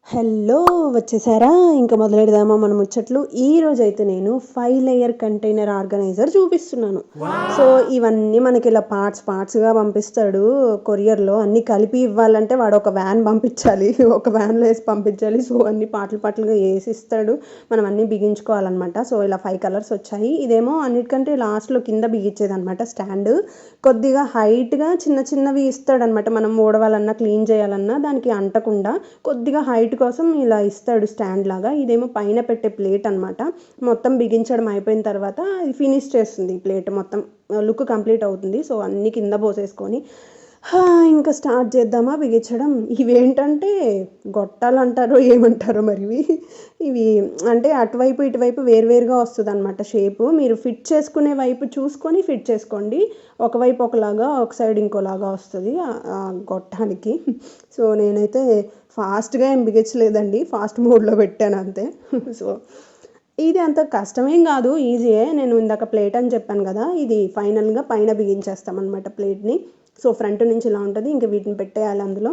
Hello వచ్చేసారా? ఇంక మొదలెడదామా మన ముచ్చట్లు. ఈరోజైతే నేను 5 లేయర్ కంటైనర్ ఆర్గనైజర్ చూపిస్తున్నాను. సో, ఇవన్నీ మనకి ఇలా పార్ట్స్‌గా పంపిస్తాడు కొరియర్‌లో. అన్నీ కలిపి ఇవ్వాలంటే వాడు ఒక వ్యాన్ పంపించాలి. ఒక వ్యాన్‌లో ఏసి పంపించాలి. సో, అన్నీ పార్ట్‌లుగా ఏసిస్తాడు. మనం అన్నీ బిగించుకోవాలనమాట. సో, ఇలా 5 కలర్స్ వచ్చాయి. ఇదేమో అన్నిటికంటే లాస్ట్‌లో కింద బిగించేదనమాట స్టాండు. కొద్దిగా హైట్‌గా చిన్నవి ఇస్తాడనమాట. మనం ఊడవాలన్నా, క్లీన్ చేయాలన్నా దానికి అంటకుండా కొద్దిగా హైట్ కోసం ఇలా ఇస్తాడు స్టాండ్ లాగా. ఇదేమో పైన పెట్టే ప్లేట్ అనమాట. మొత్తం బిగించడం అయిపోయిన తర్వాత ఇది ఫినిష్ చేస్తుంది ఈ ప్లేట్ మొత్తం. లుక్ కంప్లీట్ అవుతుంది. సో, అన్నీ కింద పోసేసుకొని ఇంకా స్టార్ట్ చేద్దామా బిగించడం. ఇవేంటంటే గొట్టాలంటారో ఏమంటారో మరి ఇవి అంటే అటువైపు ఇటువైపు వేరువేరుగా వస్తుందన్నమాట షేపు. మీరు ఫిట్ చేసుకునే వైపు చూసుకొని ఫిట్ చేసుకోండి. ఒకవైపు ఒకలాగా ఒక సైడ్ ఇంకోలాగా వస్తుంది గొట్టానికి. సో, నేనైతే ఫాస్ట్గా ఏం బిగించలేదండి, ఫాస్ట్ మోడ్లో పెట్టాను అంతే. సో, ఇది అంత కష్టమేం కాదు, ఈజీయే. నేను ఇందాక ప్లేట్ అని చెప్పాను కదా, ఇది ఫైనల్గా పైన బిగించేస్తామన్నమాట ప్లేట్ని. సో, ఫ్రంట్ నుంచి ఇలా ఉంటుంది, ఇంకా వీటిని పెట్టేయాలి అందులో.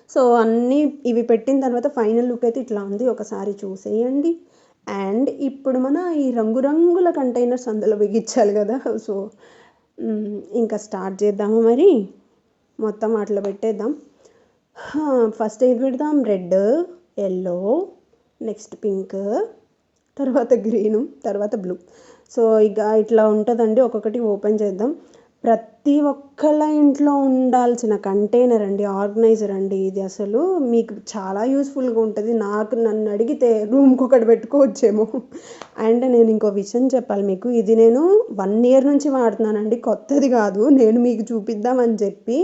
సో, అన్నీ ఇవి పెట్టిన తర్వాత ఫైనల్ లుక్ అయితే ఇట్లా ఉంది, ఒకసారి చూసేయండి. అండ్ ఇప్పుడు మన ఈ రంగురంగుల కంటైనర్స్ అందులో బిగించాలి కదా. సో, ఇంకా స్టార్ట్ చేద్దాము మరి. మొత్తం అట్లా పెట్టేద్దాం. ఫస్ట్ ఏది పెడదాం? రెడ్, ఎల్లో, నెక్స్ట్ పింక్, తర్వాత గ్రీను, తర్వాత బ్లూ. సో, ఇక ఇట్లా ఉంటుందండి. ఒక్కొక్కటి ఓపెన్ చేద్దాం. ప్రతి ఒక్కళ్ళ ఇంట్లో ఉండాల్సిన కంటైనర్ అండి, ఆర్గనైజర్ అండి ఇది. అసలు మీకు చాలా యూస్ఫుల్గా ఉంటుంది. నన్ను అడిగితే రూమ్కి ఒకటి పెట్టుకోవచ్చేమో. అండ్ నేను ఇంకో విషయం చెప్పాలి మీకు. ఇది నేను 1 ఇయర్ నుంచి వాడుతున్నానండి, కొత్తది కాదు. నేను మీకు చూపిద్దామని చెప్పి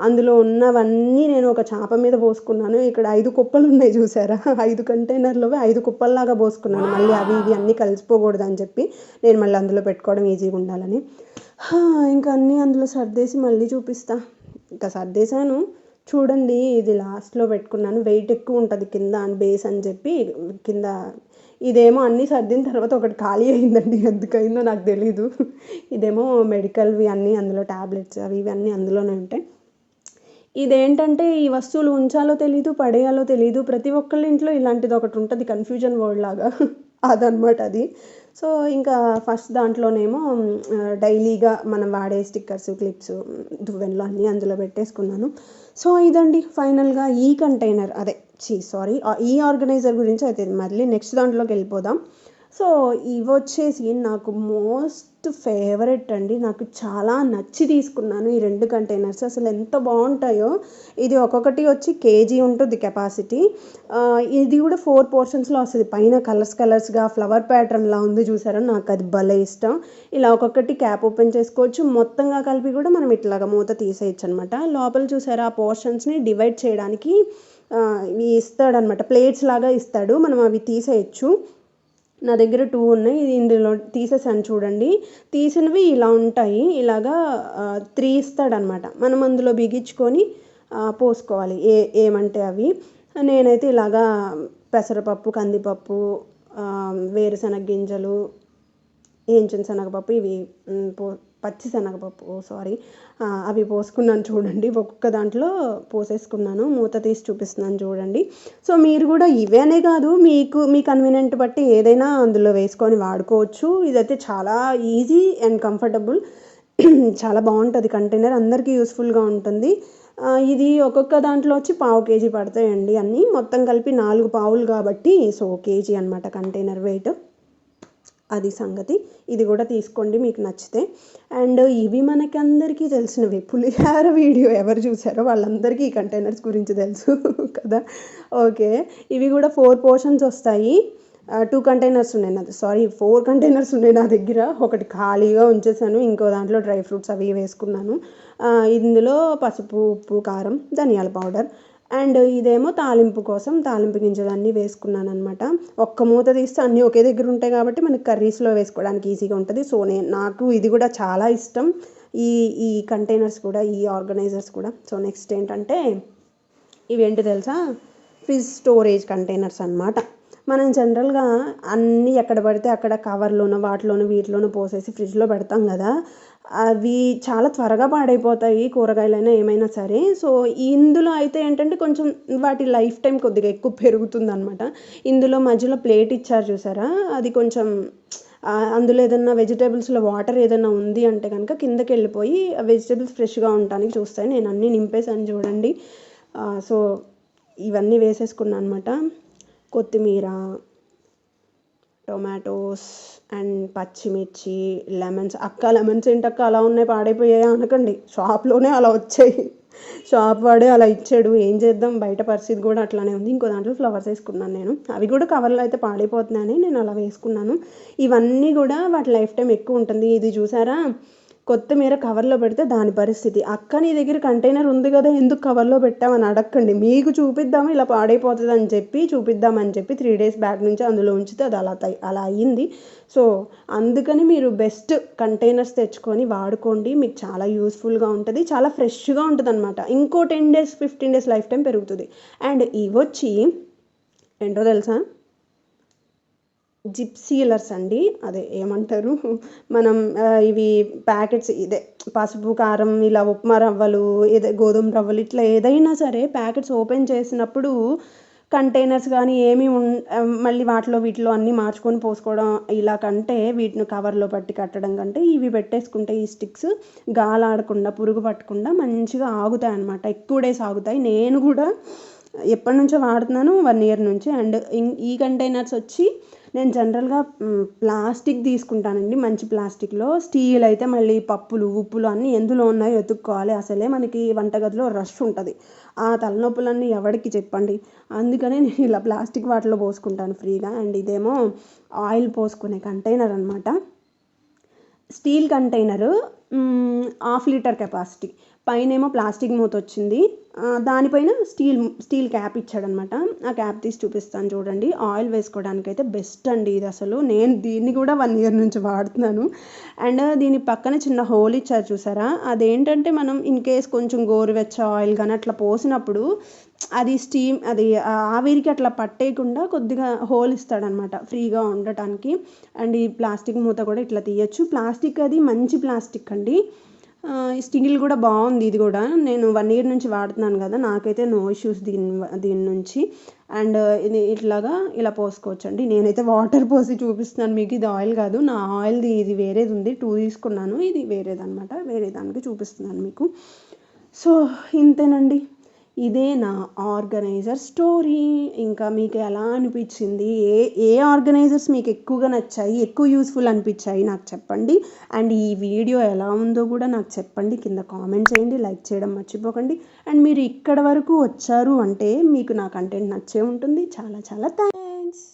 అందులో ఉన్నవన్నీ నేను ఒక చాప మీద పోసుకున్నాను. ఇక్కడ 5 కుప్పలు ఉన్నాయి చూసారా? 5 కంటైనర్లో 5 కుప్పల్లాగా పోసుకున్నాను. మళ్ళీ అవి ఇవి అన్నీ కలిసిపోకూడదు అని చెప్పి నేను మళ్ళీ అందులో పెట్టుకోవడం ఈజీగా ఉండాలని ఇంకా అన్నీ అందులో సర్దేసి మళ్ళీ చూపిస్తా. ఇంకా సర్దేశాను చూడండి. ఇది లాస్ట్లో పెట్టుకున్నాను. వెయిట్ ఎక్కువ ఉంటుంది కింద బేస్ అని చెప్పి కింద. ఇదేమో అన్నీ సర్దిన తర్వాత ఒకటి ఖాళీ అయిందండి, ఎందుకయిందో నాకు తెలీదు. ఇదేమో మెడికల్వి అన్నీ అందులో, ట్యాబ్లెట్స్ అవి ఇవి అన్నీ అందులోనే ఉంటాయి. ఇదేంటంటే ఈ వస్తువులు ఉంచాలో తెలీదు, పడేయాలో తెలీదు. ప్రతి ఒక్కళ్ళ ఇంట్లో ఇలాంటిది ఒకటి ఉంటుంది, కన్ఫ్యూజన్ వర్డ్ లాగా. అదనమాట అది. సో, ఇంకా ఫస్ట్ దాంట్లోనేమో డైలీగా మనం వాడే స్టిక్కర్స్, క్లిప్స్, దువ్వెనలు అన్నీ అందులో పెట్టేసుకున్నాను. సో, ఇదండి ఫైనల్గా ఈ కంటైనర్. సారీ, ఈ ఆర్గనైజర్ గురించి అయితే మళ్ళీ నెక్స్ట్ దాంట్లోకి వెళ్ళిపోదాం. సో, ఇవొచ్చేసి నాకు మోస్ట్ ఫేవరెట్ అండి. నాకు చాలా నచ్చి తీసుకున్నాను ఈ 2 కంటైనర్స్. అసలు ఎంత బాగుంటాయో. ఇది ఒక్కొక్కటి వచ్చి కేజీ ఉంటుంది కెపాసిటీ. ఇది కూడా 4 పోర్షన్స్లో వస్తుంది. పైన కలర్స్గా ఫ్లవర్ ప్యాటర్న్లా ఉంది చూసారా? నాకు అది భలే ఇష్టం. ఇలా ఒక్కొక్కటి క్యాప్ ఓపెన్ చేసుకోవచ్చు. మొత్తంగా కలిపి కూడా మనం ఇట్లాగా మూత తీసేయచ్చు అనమాట. లోపల చూసారా? ఆ పోర్షన్స్ని డివైడ్ చేయడానికి ఇవి ఇస్తాడనమాట, ప్లేట్స్ లాగా ఇస్తాడు. మనం అవి తీసేయచ్చు. నా దగ్గర 2 ఉన్నాయి. ఇది ఇందులో తీసేసాను చూడండి. తీసినవి ఇలా ఉంటాయి. ఇలాగా 3 ఇస్తాడనమాట. మనం అందులో బిగించుకొని పోసుకోవాలి ఏమంటే అవి. నేనైతే ఇలాగా పెసరపప్పు, కందిపప్పు, వేరుశనగ గింజలు, ఏంచిన శనగపప్పు, ఇవి పచ్చి శనగపప్పు అవి పోసుకున్నాను చూడండి. ఒక్కొక్క దాంట్లో పోసేసుకున్నాను. మూత తీసి చూపిస్తున్నాను చూడండి. సో, మీరు కూడా ఇవేనే కాదు, మీ కన్వీనియంట్ బట్టి ఏదైనా అందులో వేసుకొని వాడుకోవచ్చు. ఇదైతే చాలా ఈజీ అండ్ కంఫర్టబుల్. చాలా బాగుంటుంది కంటైనర్, అందరికీ యూస్ఫుల్గా ఉంటుంది. ఇది ఒక్కొక్క దాంట్లో వచ్చి 1/2 కేజీ పడతాయండి అన్నీ. మొత్తం కలిపి 4 పావులు కాబట్టి సో కేజీ అనమాట కంటైనర్ వెయిట్. అది సంగతి. ఇది కూడా తీసుకోండి మీకు నచ్చితే. అండ్ ఇవి మనకి అందరికీ తెలిసినవి. పులిహార వీడియో ఎవరు చూసారో వాళ్ళందరికీ ఈ కంటైనర్స్ గురించి తెలుసు కదా. ఓకే, ఇవి కూడా 4 పోర్షన్స్ వస్తాయి. 2 కంటైనర్స్ ఉన్నాయి 4 కంటైనర్స్ ఉన్నాయి నా దగ్గర. ఒకటి ఖాళీగా ఉంచేసాను, ఇంకో దాంట్లో డ్రై ఫ్రూట్స్ అవి వేసుకున్నాను. ఇందులో పసుపు, ఉప్పు, కారం, ధనియాల పౌడర్. అండ్ ఇదేమో తాలింపు కోసం తాలింపు గింజలు అన్నీ వేసుకున్నాను అనమాట. ఒక్క మూత తీస్తే అన్నీ ఒకే దగ్గర ఉంటాయి కాబట్టి మనకి కర్రీస్లో వేసుకోవడానికి ఈజీగా ఉంటుంది. సో, నాకు ఇది కూడా చాలా ఇష్టం, ఈ కంటైనర్స్ కూడా, ఈ ఆర్గనైజర్స్ కూడా. సో, నెక్స్ట్ ఏంటంటే ఇవేంటి తెలుసా? ఫ్రిడ్జ్ స్టోరేజ్ కంటైనర్స్ అనమాట. మనం జనరల్గా అన్నీ ఎక్కడ పడితే అక్కడ కవర్లోనో వీటిలోనో పోసేసి ఫ్రిడ్జ్లో పెడతాం కదా. అవి చాలా త్వరగా పాడైపోతాయి కూరగాయలైనా ఏమైనా సరే. సో ఇందులో అయితే ఏంటంటే కొంచెం వాటి లైఫ్ టైం కొద్దిగా ఎక్కువ పెరుగుతుందనమాట. ఇందులో మధ్యలో ప్లేట్ ఇచ్చారు చూసారా, అది కొంచెం అందులో ఏదన్నా వెజిటేబుల్స్లో వాటర్ ఏదైనా ఉంది అంటే కనుక కిందకి వెళ్ళిపోయి వెజిటేబుల్స్ ఫ్రెష్గా ఉండటానికి చూస్తాయి. నేను అన్నీ నింపేసాను చూడండి. సో ఇవన్నీ వేసేసుకున్నాను అనమాట. కొత్తిమీర, టొమాటోస్ అండ్ పచ్చిమిర్చి, లెమన్స్. లెమన్స్ ఏంటక్క అలా ఉన్నాయి పాడైపోయాయా అనకండి, షాప్లోనే అలా వచ్చాయి. షాప్ వాడే అలా ఇచ్చాడు, ఏం చేద్దాం, బయట పరిస్థితి కూడా అట్లానే ఉంది. ఇంకో దాంట్లో ఫ్లవర్స్ వేసుకున్నాను నేను, అవి కూడా కవర్లో అయితే పాడైపోతున్నాయని నేను అలా వేసుకున్నాను. ఇవన్నీ కూడా వాటి లైఫ్ టైం ఎక్కువ ఉంటుంది. ఇది చూసారా, కొత్తిమీర కవర్లో పెడితే దాని పరిస్థితి. అక్క నీ దగ్గర కంటైనర్ ఉంది కదా, ఎందుకు కవర్లో పెట్టామని అడగండి. మీకు చూపిద్దాము ఇలా పాడైపోతుంది అని చెప్పి చూపిద్దామని చెప్పి 3 days బ్యాక్ నుంచి అందులో ఉంచితే అది అలా అయ్యింది. సో అందుకని మీరు బెస్ట్ కంటైనర్స్ తెచ్చుకొని వాడుకోండి, మీకు చాలా యూస్ఫుల్గా ఉంటుంది, చాలా ఫ్రెష్గా ఉంటుంది అనమాట. ఇంకో 10 days 15 days లైఫ్ టైం పెరుగుతుంది. అండ్ ఇవి వచ్చి ఏంటో తెలుసా, జిప్సీలర్స్ అండి, అదే ఏమంటారు మనం ఇవి ప్యాకెట్స్, ఇదే పసుపు కారం ఇలా ఉప్మా రవ్వలు, గోధుమ రవ్వలు, ఇట్లా ఏదైనా సరే ప్యాకెట్స్ ఓపెన్ చేసినప్పుడు కంటైనర్స్ కానీ ఏమి మళ్ళీ వీటిలో అన్నీ మార్చుకొని పోసుకోవడం ఇలా కంటే, వీటిని కవర్లో పట్టి కట్టడం కంటే ఇవి పెట్టేసుకుంటే ఈ స్టిక్స్ గాలాడకుండా పురుగు పట్టకుండా మంచిగా ఆగుతాయి అన్నమాట. ఎక్కువ డేస్ ఆగుతాయి. నేను కూడా ఎప్పటి నుంచో వాడుతున్నాను, 1 year నుంచి. అండ్ ఈ కంటైనర్స్ వచ్చి నేను జనరల్గా ప్లాస్టిక్ తీసుకుంటానండి, మంచి ప్లాస్టిక్లో. స్టీల్ అయితే మళ్ళీ పప్పులు ఉప్పులు అన్నీ ఎందులో ఉన్నాయో వెతుక్కోవాలి. అసలే మనకి వంటగదిలో రష్ ఉంటుంది, ఆ తలనొప్పులన్నీ ఎవరికి చెప్పండి. అందుకనే నేను ఇలా ప్లాస్టిక్ వాటిలో పోసుకుంటాను ఫ్రీగా. అండ్ ఇదేమో ఆయిల్ పోసుకునే కంటైనర్ అనమాట, స్టీల్ కంటైనరు, 1/2 liter కెపాసిటీ. పైనేమో ప్లాస్టిక్ మూత వచ్చింది, దానిపైన స్టీల్ క్యాప్ ఇచ్చాడనమాట. ఆ క్యాప్ తీసి చూపిస్తాను చూడండి. ఆయిల్ వేసుకోవడానికి అయితే బెస్ట్ అండి ఇది అసలు. నేను దీన్ని కూడా 1 year నుంచి వాడుతున్నాను. అండ్ దీని పక్కన చిన్న హోల్ ఇచ్చారు చూసారా, అదేంటంటే మనం ఇన్ కేస్ కొంచెం గోరువెచ్చ ఆయిల్ కానీ అట్లా పోసినప్పుడు అది ఆవిరికి అట్లా పట్టేయకుండా కొద్దిగా హోల్ ఇస్తాడనమాట ఫ్రీగా ఉండటానికి. అండ్ ఈ ప్లాస్టిక్ మూత కూడా ఇట్లా తీయచ్చు. ప్లాస్టిక్ అది మంచి ప్లాస్టిక్ అండి, స్టీల్ కూడా బాగుంది. ఇది కూడా నేను 1 year నుంచి వాడుతున్నాను కదా, నాకైతే నో ఇష్యూస్ దీని నుంచి. అండ్ ఇది ఇలా పోసుకోవచ్చు అండి. నేనైతే వాటర్ పోసి చూపిస్తున్నాను మీకు, ఇది ఆయిల్ కాదు, నా ఆయిల్ది ఇది వేరేది ఉంది, 2 తీసుకున్నాను, ఇది వేరేది అనమాట, వేరే దానికి చూపిస్తున్నాను మీకు. సో ఇంతేనండి, ఇదే నా ఆర్గనైజర్ స్టోరీ. ఇంకా మీకు ఎలా అనిపించింది, ఏ ఆర్గనైజర్స్ మీకు ఎక్కువగా నచ్చాయి, ఎక్కువ యూస్ఫుల్ అనిపించాయి నాకు చెప్పండి. అండ్ ఈ వీడియో ఎలా ఉందో కూడా నాకు చెప్పండి, కింద కామెంట్ చేయండి, లైక్ చేయడం మర్చిపోకండి. అండ్ మీరు ఇక్కడ వరకు వచ్చారు అంటే మీకు నా కంటెంట్ నచ్చే ఉంటుంది. చాలా చాలా థ్యాంక్స్.